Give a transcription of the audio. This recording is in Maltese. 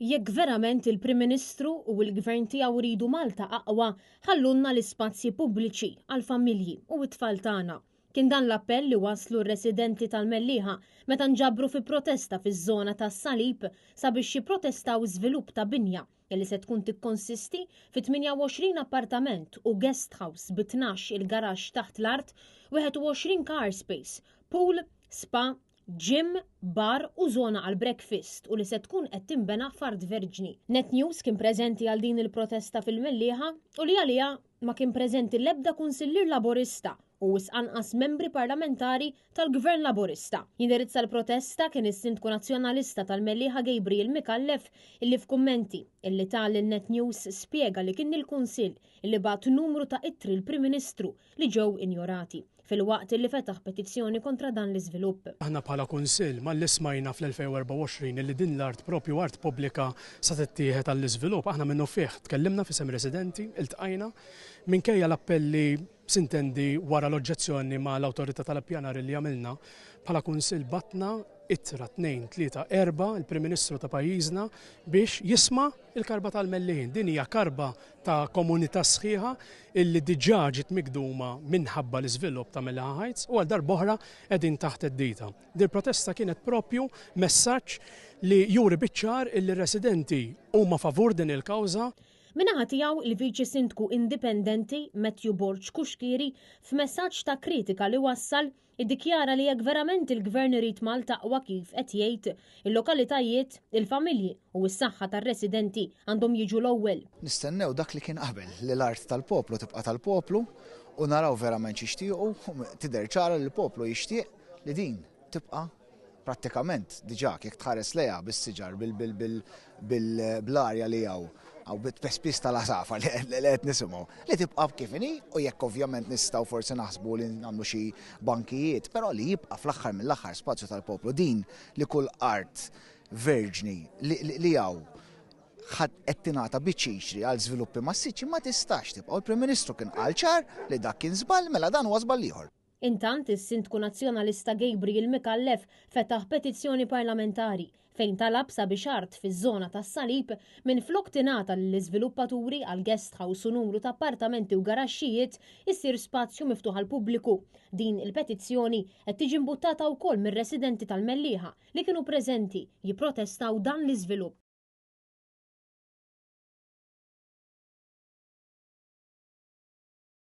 Jekk verament il-Prim Ministru u l-Gvern tiegħu jridu Malta aqwa, ħallunna l-ispazji pubbliċi għall-familji u t-tfal tagħna. Kien dan l-appell li waslu r-residenti tal-Mellieħa meta nġabru fi protesta fiż-żona tas-Salib sabiex jipprotestaw żvilupp ta' binja li se tkun tikkonsisti fi 28 appartament u guest house bi 12 il-garaxx taħt l-art, 21 car space, pool, spa, gym, bar u żona għal breakfast u li se tkun qed tinbena f'Art Verġni. Net News kien preżenti għal din il-protesta fil-Mellieħa u li għaliha ma kien preżenti l-ebda kunsillier Laburista u anqas membri parlamentari tal-Gvern Laburista. Jindirizza l-protesta kien is-Sindku Nazzjonalista tal-Mellieħa Gabriel Mikallef illi f'kummenti illi tal il-Net News spjega li kien il-Kunsill illi bat numru ta' ittri l-Prim Ministru li ġew injorati fil-waqt li fetaħ petizzjoni kontra dan l-iżvilupp. Aħna bħala Kunsill malli smajna fl-2024 li din l-art propju art pubblika sa tittieħed għall-iżvilupp, aħna minnu fih tkellimna fisem residenti, iltqajna minkejja l-appelli sintendi wara l-oġġezzjoni ma l-awtorità tal-appjanar li għamilna bħala Kunsill batna ittra 2, 3, 4 il-Prim Ministru ta' pajjiżna biex jisma' il-karba tal-Mellieħin. Din hija karba ta' komunità sħiħa illi diġà ġiet migduma minħabba l-iżvilupp ta' Mellieħa Heights u għal darb'oħra qegħdin taħt id-dita. Din protesta kienet propju messaġġ li juri biċ-ċar illi residenti huma favur din il-kawża. Minaħa tiegħu il-Viċi Sindku Indipendenti Matthew Borġ Kuxkiri f'messaġġ ta' kritika li wassal iddikjara li jekk verament il-Gvern irid Malta aqwa kif qed jgħid il-lokalitajiet, il-familji u s-saħħa tar-residenti għandhom jiġu l-ewwel. Nistennew dak li kien qabel li l-art tal-poplu tibqa' tal-poplu u naraw verament xixtiequ tidher ċara li l-poplu jixtieq li din tibqa' prattikament diġà jekk tħares lejha bis-siġar bil-arja li hawn għaw bit-pespis tal-asafar li qed nisimgħu li tibqa' kif inhi u jekk ovvjament nistgħu forsi naħsbu li nagħmlu xi bankijiet, però li jibqa' fl-aħħar mill-aħħar spazju tal-poplu din li kull art verġni li hawn qed tingħata biċ-ċixri għal żviluppi massiċċi ma tistax tibqa' u l-Prim Ministru kien qal ċar li dak kien żball mela dan huwa żball ieħor. Intant is-Sindku Nazzjonalista Gabriel Mikallef fetaħ petizzjoni parlamentari fejn talab sabiex art fiż-żona tas-Salib minflok tingħata lill-iżviluppaturi għal guest house u numru ta' appartamenti u garaxxijiet issir spazju miftuħ għal pubbliku. Din il-petizzjoni qed tiġi mbuttata wkoll mir-residenti tal-Mellieħa li kienu preżenti jipprotestaw dan l-iżvilupp.